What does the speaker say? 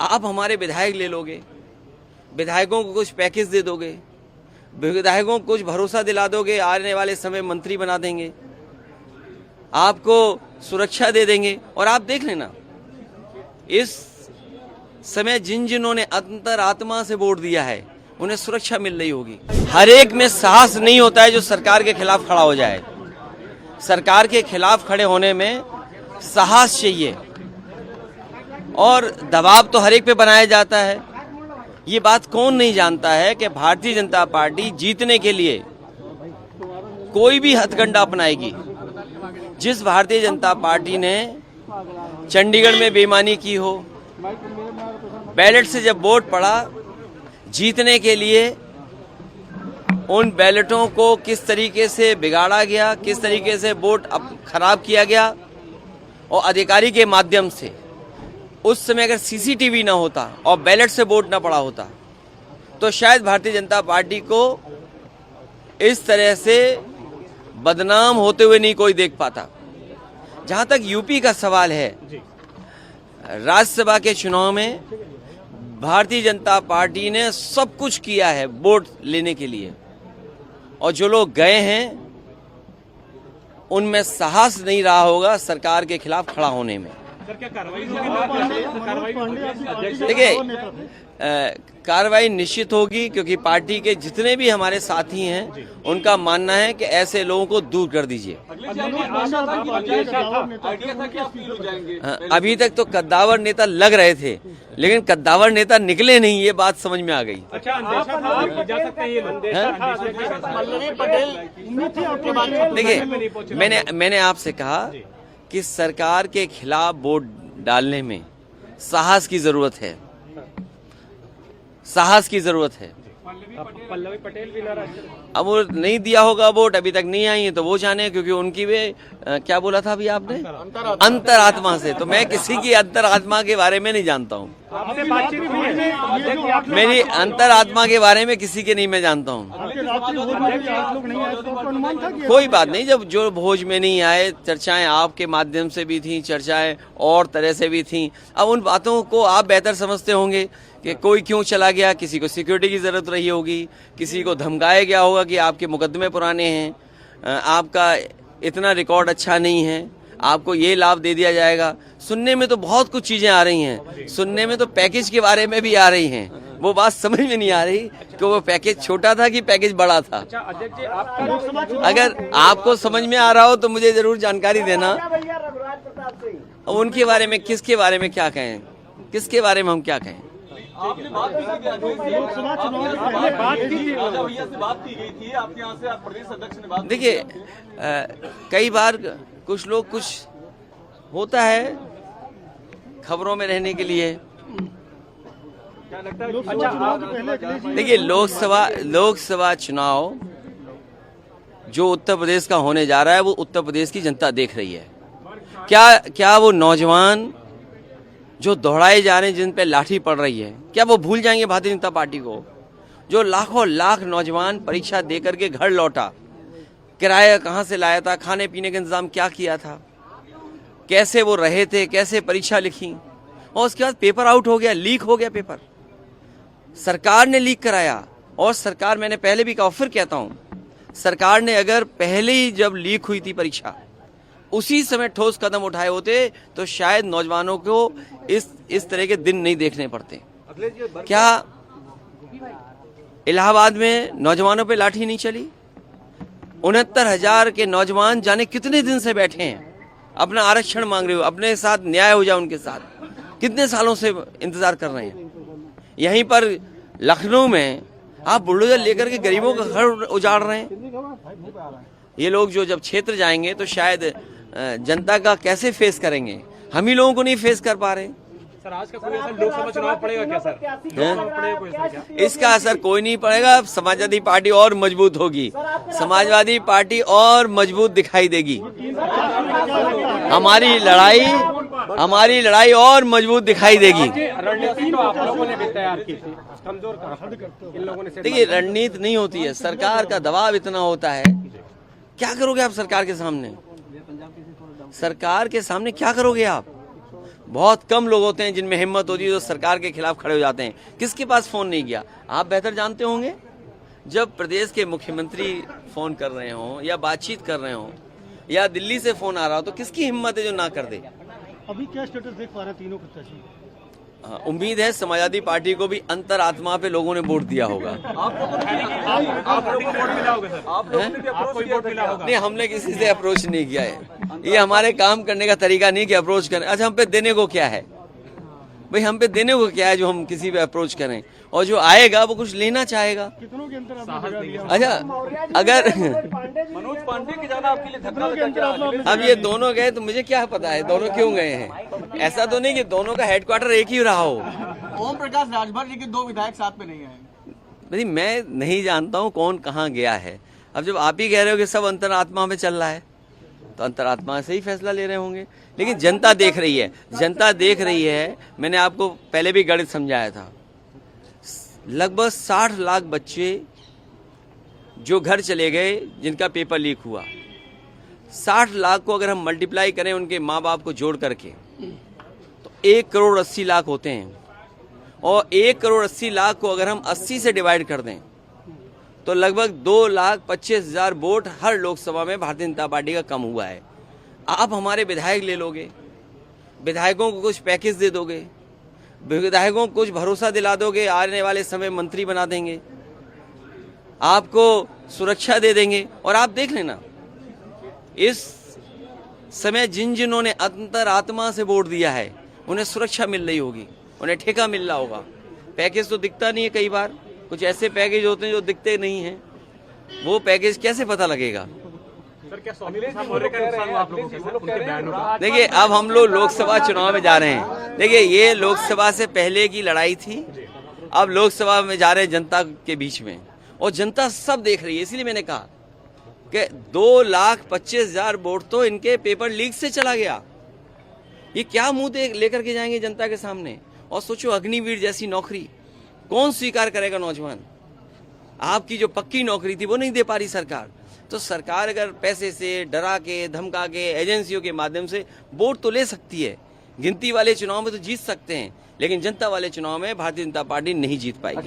आप हमारे विधायक ले लोगे, विधायकों को कुछ पैकेज दे दोगे, विधायकों को कुछ भरोसा दिला दोगे, आने वाले समय मंत्री बना देंगे, आपको सुरक्षा दे देंगे। और आप देख लेना, इस समय जिन्होंने अंतरात्मा से वोट दिया है उन्हें सुरक्षा मिल रही होगी। हर एक में साहस नहीं होता है जो सरकार के खिलाफ खड़ा हो जाए। सरकार के खिलाफ खड़े होने में साहस चाहिए और दबाव तो हर एक पे बनाया जाता है। ये बात कौन नहीं जानता है कि भारतीय जनता पार्टी जीतने के लिए कोई भी हथकंडा अपनाएगी। जिस भारतीय जनता पार्टी ने चंडीगढ़ में बेईमानी की हो, बैलेट से जब वोट पड़ा, जीतने के लिए उन बैलेटों को किस तरीके से बिगाड़ा गया, किस तरीके से वोट खराब किया गया, और अधिकारी के माध्यम से उस समय अगर सीसीटीवी ना होता और बैलेट से वोट ना पड़ा होता तो शायद भारतीय जनता पार्टी को इस तरह से बदनाम होते हुए नहीं कोई देख पाता। जहां तक यूपी का सवाल है, राज्यसभा के चुनाव में भारतीय जनता पार्टी ने सब कुछ किया है वोट लेने के लिए, और जो लोग गए हैं उनमें साहस नहीं रहा होगा सरकार के खिलाफ खड़ा होने में। सर, क्या कार्रवाई होगी? देखिए, कार्रवाई निश्चित होगी, क्योंकि पार्टी के जितने भी हमारे साथी हैं उनका मानना है कि ऐसे लोगों को दूर कर दीजिए। अभी तक तो कद्दावर नेता लग रहे थे, लेकिन कद्दावर नेता निकले नहीं, ये बात समझ में आ गई। देखिए, मैंने आपसे कहा कि सरकार के खिलाफ वोट डालने में साहस की जरूरत है, साहस की जरूरत है। पल्लवी पटेल भी अब वो नहीं दिया होगा वोट, अभी तक नहीं आई है, तो वो जाने, क्योंकि उनकी वे क्या बोला था अभी आपने, अंतरात्मा से। तो मैं किसी की अंतरात्मा के बारे में नहीं जानता हूँ, मेरी अंतरात्मा के बारे में किसी के नहीं मैं जानता हूँ। कोई बात नहीं, जब जो भोज में नहीं आए, चर्चाएं आपके माध्यम से भी थी, चर्चाएं और तरह से भी थी। अब उन बातों को आप बेहतर समझते होंगे कि कोई क्यों चला गया, किसी को सिक्योरिटी की जरूरत रही होगी, किसी को धमकाया गया होगा कि आपके मुकदमे पुराने हैं, आपका इतना रिकॉर्ड अच्छा नहीं है, आपको ये लाभ दे दिया जाएगा। सुनने में तो बहुत कुछ चीजें आ रही हैं, सुनने में तो पैकेज के बारे में भी आ रही हैं। वो बात समझ में नहीं आ रही कि वो पैकेज छोटा था कि पैकेज बड़ा था। अगर आपको समझ में आ रहा हो तो मुझे जरूर जानकारी देना। उनके बारे में, किसके बारे में क्या कहें, किसके बारे में हम क्या कहें। आपने बात लोकसभा चुनाव से पहले बात की थी, राजा भैया से बात की गई थी, आपके यहाँ से प्रदेश अध्यक्ष ने बात। देखिए, कई बार कुछ लोग, कुछ होता है खबरों में रहने के लिए। देखिए, लोकसभा चुनाव जो उत्तर प्रदेश का होने जा रहा है, वो उत्तर प्रदेश की जनता देख रही है। क्या वो नौजवान जो दौड़ाए जा रहे हैं, जिन पे लाठी पड़ रही है, क्या वो भूल जाएंगे भारतीय जनता पार्टी को? जो लाखों लाख नौजवान परीक्षा दे करके घर लौटा, किराया कहां से लाया था, खाने पीने का इंतजाम क्या किया था, कैसे वो रहे थे, कैसे परीक्षा लिखी, और उसके बाद पेपर आउट हो गया, लीक हो गया पेपर, सरकार ने लीक कराया। और सरकार, मैंने पहले भी कहा, फिर कहता हूं, सरकार ने अगर पहले ही जब लीक हुई थी परीक्षा, उसी समय ठोस कदम उठाए होते तो शायद नौजवानों को इस तरह के दिन नहीं देखने पड़ते। क्या इलाहाबाद में नौजवानों पे लाठी नहीं चली? 69,000 के नौजवान जाने कितने दिन से बैठे हैं, अपना आरक्षण मांग रहे हो, अपने साथ न्याय हो जाए उनके साथ, कितने सालों से इंतजार कर रहे हैं। यहीं पर लखनऊ में आप बुलडोजर लेकर के गरीबों का घर उजाड़ रहे हैं। ये लोग जो जब क्षेत्र जाएंगे तो शायद जनता का कैसे फेस करेंगे, हम ही लोगों को नहीं फेस कर पा रहे। सर, आज का कोई असर लोकसभा चुनाव पड़ेगा क्या सर? पड़ेगा कोई असर क्या? इसका असर कोई नहीं पड़ेगा। समाजवादी पार्टी और मजबूत होगी, समाजवादी पार्टी और मजबूत दिखाई देगी। हमारी लड़ाई और मजबूत दिखाई देगी। रणनीति तो आप लोगों ने भी तैयार की थी, कमजोर इन लोगों ने। देखिए, रणनीति नहीं होती है, सरकार का दबाव इतना होता है। क्या करोगे आप सरकार के सामने? सरकार के सामने क्या करोगे आप? बहुत कम लोग होते हैं जिनमें हिम्मत होती है जो सरकार के खिलाफ खड़े हो जाते हैं। किसके पास फोन नहीं किया? आप बेहतर जानते होंगे। जब प्रदेश के मुख्यमंत्री फोन कर रहे हो या बातचीत कर रहे हो या दिल्ली से फोन आ रहा हो तो किसकी हिम्मत है जो ना कर दे? अभी क्या स्टेटस देख पा रहे हैं तीनों प्रत्याशी? उम्मीद है समाजवादी पार्टी को भी अंतरात्मा पे लोगों ने वोट दिया होगा। आप लोगों ने आपको वोट मिला होगा? नहीं, हमने किसी से अप्रोच नहीं किया है। ये हमारे काम करने का तरीका नहीं कि अप्रोच करें। अच्छा, हम पे देने को क्या है भाई? हम पे देने को क्या है जो हम किसी पे अप्रोच करें? और जो आएगा वो कुछ लेना चाहेगा। कितनों के अंतर आपने गिरा दिया? अच्छा, अगर मनोज पांडे के जाना आपके लिए धक्का लगा? अब ये दोनों गए तो मुझे क्या पता है दोनों क्यों गए हैं। ऐसा तो नहीं कि दोनों का हेडक्वार्टर एक ही रहा हो। ओम प्रकाश राजभर जी के 2 विधायक साथ में नहीं आए। भाई मैं नहीं जानता हूँ कौन कहाँ गया है। अब जब आप ही कह रहे हो कि सब अंतरात्मा में चल रहा है तो अंतरात्मा से ही फैसला ले रहे होंगे। लेकिन जनता देख रही है, जनता देख रही है। मैंने आपको पहले भी गणित समझाया था। लगभग 60 लाख बच्चे जो घर चले गए जिनका पेपर लीक हुआ, 60 लाख को अगर हम मल्टीप्लाई करें उनके माँ बाप को जोड़ करके तो 1 करोड़ 80 लाख होते हैं। और 1 करोड़ 80 लाख को अगर हम 80 से डिवाइड कर दें तो लगभग 2,25,000 वोट हर लोकसभा में भारतीय जनता पार्टी का कम हुआ है। आप हमारे विधायक ले लोगे, विधायकों को कुछ पैकेज दे दोगे, विधायकों को कुछ भरोसा दिला दोगे, आने वाले समय मंत्री बना देंगे, आपको सुरक्षा दे देंगे। और आप देख लेना इस समय जिन्होंने अंतरात्मा से वोट दिया है उन्हें सुरक्षा मिल रही होगी, उन्हें ठेका मिल रहा होगा। पैकेज तो दिखता नहीं है, कई बार कुछ ऐसे पैकेज होते हैं जो दिखते नहीं हैं। वो पैकेज कैसे पता लगेगा? सर, क्या स्वामी प्रसाद मौर्य का नुकसान हुआ आप लोगों के साथ उनके बयानों का? देखिए, अब हम लोग लोकसभा चुनाव में जा रहे हैं। देखिए, ये लोकसभा से पहले की लड़ाई थी, अब लोकसभा में जा रहे हैं जनता के बीच में, और जनता सब देख रही है। इसलिए मैंने कहा कि 2,25,000 वोट तो इनके पेपर लीक से चला गया। ये क्या मुंह लेकर के जाएंगे जनता के सामने? और सोचो, अग्निवीर जैसी नौकरी कौन स्वीकार करेगा? नौजवान, आपकी जो पक्की नौकरी थी वो नहीं दे पा रही सरकार। तो सरकार अगर पैसे से, डरा के, धमका के, एजेंसियों के माध्यम से वोट तो ले सकती है। गिनती वाले चुनाव में तो जीत सकते हैं, लेकिन जनता वाले चुनाव में भारतीय जनता पार्टी नहीं जीत पाएगी।